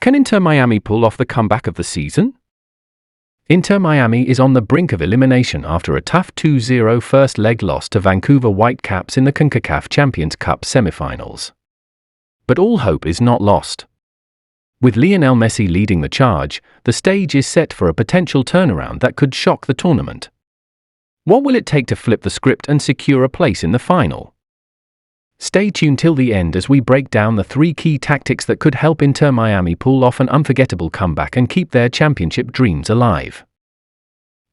Can Inter Miami pull off the comeback of the season? Inter Miami is on the brink of elimination after a tough 2-0 first leg loss to Vancouver Whitecaps in the CONCACAF Champions Cup semifinals. But all hope is not lost. With Lionel Messi leading the charge, the stage is set for a potential turnaround that could shock the tournament. What will it take to flip the script and secure a place in the final? Stay tuned till the end as we break down the 3 key tactics that could help Inter Miami pull off an unforgettable comeback and keep their championship dreams alive.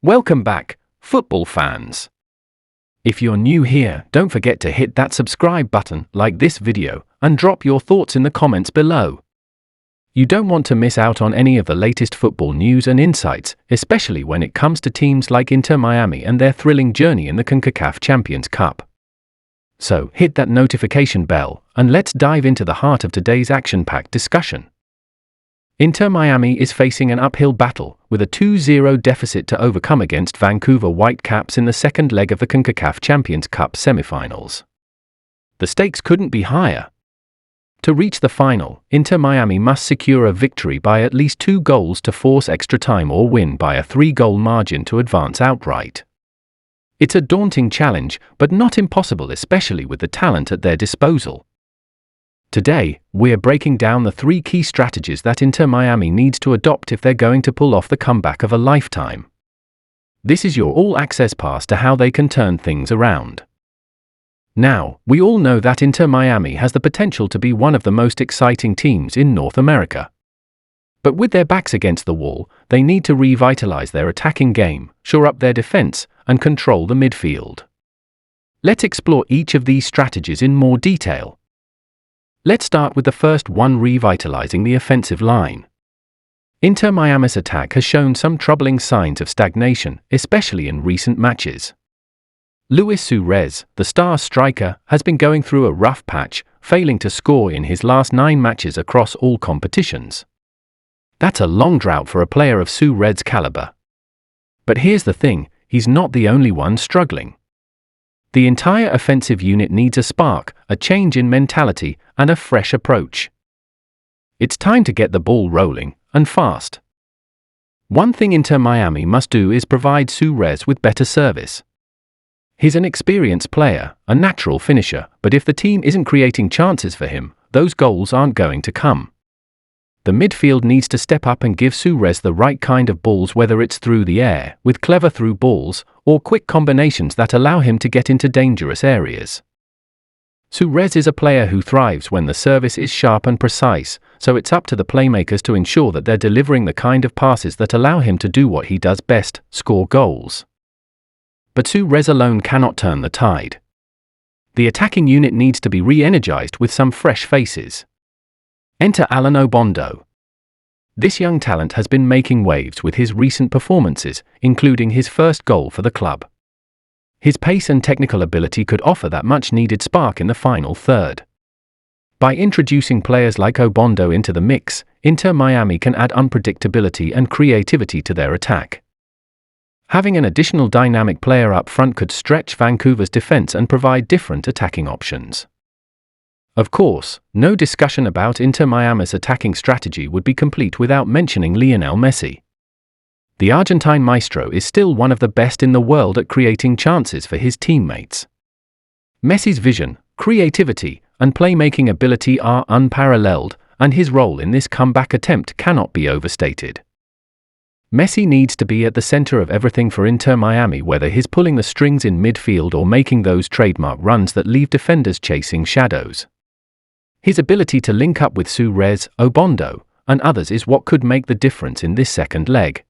Welcome back, football fans. If you're new here, don't forget to hit that subscribe button, like this video, and drop your thoughts in the comments below. You don't want to miss out on any of the latest football news and insights, especially when it comes to teams like Inter Miami and their thrilling journey in the CONCACAF Champions Cup. So, hit that notification bell, and let's dive into the heart of today's action-packed discussion. Inter Miami is facing an uphill battle, with a 2-0 deficit to overcome against Vancouver Whitecaps in the second leg of the CONCACAF Champions Cup semifinals. The stakes couldn't be higher. To reach the final, Inter Miami must secure a victory by at least 2 goals to force extra time or win by a 3-goal margin to advance outright. It's a daunting challenge, but not impossible, especially with the talent at their disposal. Today, we're breaking down the 3 key strategies that Inter Miami needs to adopt if they're going to pull off the comeback of a lifetime. This is your all-access pass to how they can turn things around. Now, we all know that Inter Miami has the potential to be one of the most exciting teams in North America. But with their backs against the wall, they need to revitalize their attacking game, shore up their defense, and control the midfield. Let's explore each of these strategies in more detail. Let's start with the first one, revitalizing the offensive line. Inter Miami's attack has shown some troubling signs of stagnation, especially in recent matches. Luis Suarez, the star striker, has been going through a rough patch, failing to score in his last 9 matches across all competitions. That's a long drought for a player of Suarez's caliber. But here's the thing, he's not the only one struggling. The entire offensive unit needs a spark, a change in mentality, and a fresh approach. It's time to get the ball rolling, and fast. One thing Inter Miami must do is provide Suarez with better service. He's an experienced player, a natural finisher, but if the team isn't creating chances for him, those goals aren't going to come. The midfield needs to step up and give Suarez the right kind of balls, whether it's through the air, with clever through balls, or quick combinations that allow him to get into dangerous areas. Suarez is a player who thrives when the service is sharp and precise, so it's up to the playmakers to ensure that they're delivering the kind of passes that allow him to do what he does best, score goals. But Suarez alone cannot turn the tide. The attacking unit needs to be re-energized with some fresh faces. Enter Alan Obondo. This young talent has been making waves with his recent performances, including his first goal for the club. His pace and technical ability could offer that much-needed spark in the final third. By introducing players like Obondo into the mix, Inter Miami can add unpredictability and creativity to their attack. Having an additional dynamic player up front could stretch Vancouver's defense and provide different attacking options. Of course, no discussion about Inter Miami's attacking strategy would be complete without mentioning Lionel Messi. The Argentine maestro is still one of the best in the world at creating chances for his teammates. Messi's vision, creativity, and playmaking ability are unparalleled, and his role in this comeback attempt cannot be overstated. Messi needs to be at the center of everything for Inter Miami, whether he's pulling the strings in midfield or making those trademark runs that leave defenders chasing shadows. His ability to link up with Suarez, Obondo, and others is what could make the difference in this second leg.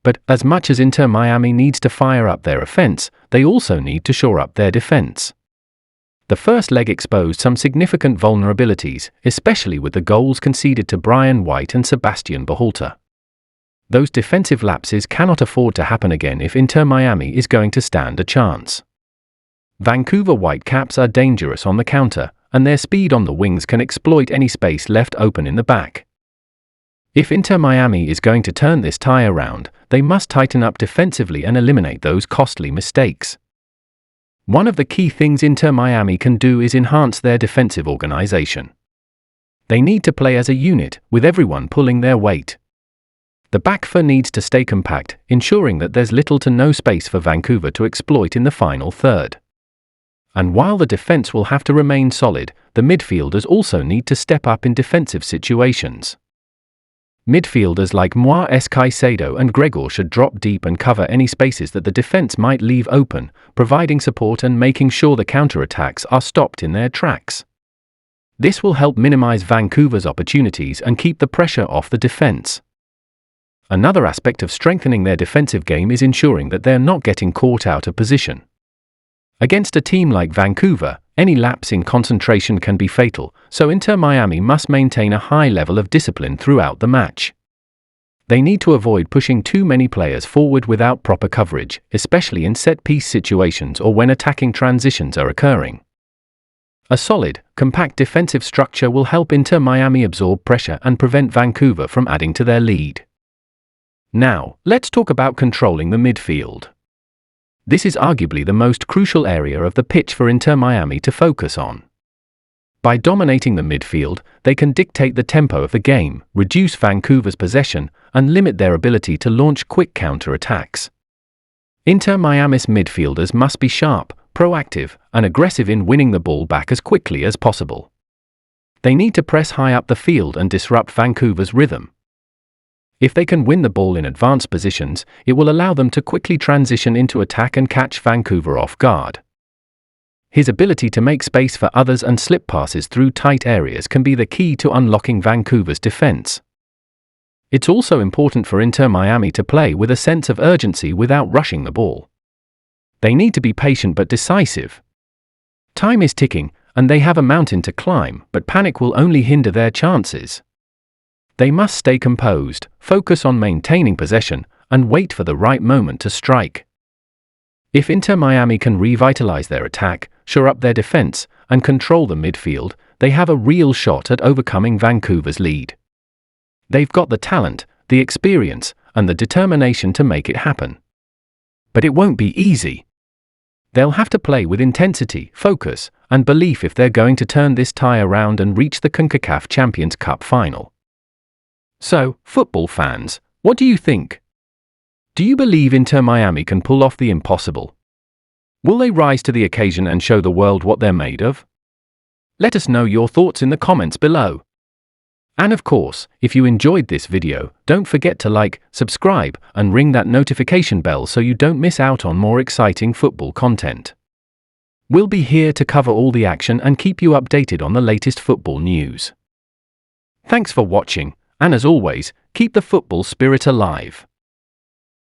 But as much as Inter Miami needs to fire up their offense, they also need to shore up their defense. The first leg exposed some significant vulnerabilities, especially with the goals conceded to Brian White and Sebastian Berhalter. Those defensive lapses cannot afford to happen again if Inter Miami is going to stand a chance. Vancouver Whitecaps are dangerous on the counter, and their speed on the wings can exploit any space left open in the back. If Inter Miami is going to turn this tie around, they must tighten up defensively and eliminate those costly mistakes. One of the key things Inter Miami can do is enhance their defensive organization. They need to play as a unit, with everyone pulling their weight. The back four needs to stay compact, ensuring that there's little to no space for Vancouver to exploit in the final third. And while the defense will have to remain solid, the midfielders also need to step up in defensive situations. Midfielders like Moises Caicedo and Gregor should drop deep and cover any spaces that the defense might leave open, providing support and making sure the counterattacks are stopped in their tracks. This will help minimize Vancouver's opportunities and keep the pressure off the defense. Another aspect of strengthening their defensive game is ensuring that they're not getting caught out of position. Against a team like Vancouver, any lapse in concentration can be fatal, so Inter Miami must maintain a high level of discipline throughout the match. They need to avoid pushing too many players forward without proper coverage, especially in set-piece situations or when attacking transitions are occurring. A solid, compact defensive structure will help Inter Miami absorb pressure and prevent Vancouver from adding to their lead. Now, let's talk about controlling the midfield. This is arguably the most crucial area of the pitch for Inter Miami to focus on. By dominating the midfield, they can dictate the tempo of the game, reduce Vancouver's possession, and limit their ability to launch quick counterattacks. Inter Miami's midfielders must be sharp, proactive, and aggressive in winning the ball back as quickly as possible. They need to press high up the field and disrupt Vancouver's rhythm. If they can win the ball in advanced positions, it will allow them to quickly transition into attack and catch Vancouver off guard. His ability to make space for others and slip passes through tight areas can be the key to unlocking Vancouver's defense. It's also important for Inter Miami to play with a sense of urgency without rushing the ball. They need to be patient but decisive. Time is ticking, and they have a mountain to climb, but panic will only hinder their chances. They must stay composed, focus on maintaining possession, and wait for the right moment to strike. If Inter Miami can revitalize their attack, shore up their defense, and control the midfield, they have a real shot at overcoming Vancouver's lead. They've got the talent, the experience, and the determination to make it happen. But it won't be easy. They'll have to play with intensity, focus, and belief if they're going to turn this tie around and reach the CONCACAF Champions Cup final. So, football fans, what do you think? Do you believe Inter Miami can pull off the impossible? Will they rise to the occasion and show the world what they're made of? Let us know your thoughts in the comments below. And of course, if you enjoyed this video, don't forget to like, subscribe, and ring that notification bell so you don't miss out on more exciting football content. We'll be here to cover all the action and keep you updated on the latest football news. Thanks for watching. And as always, keep the football spirit alive.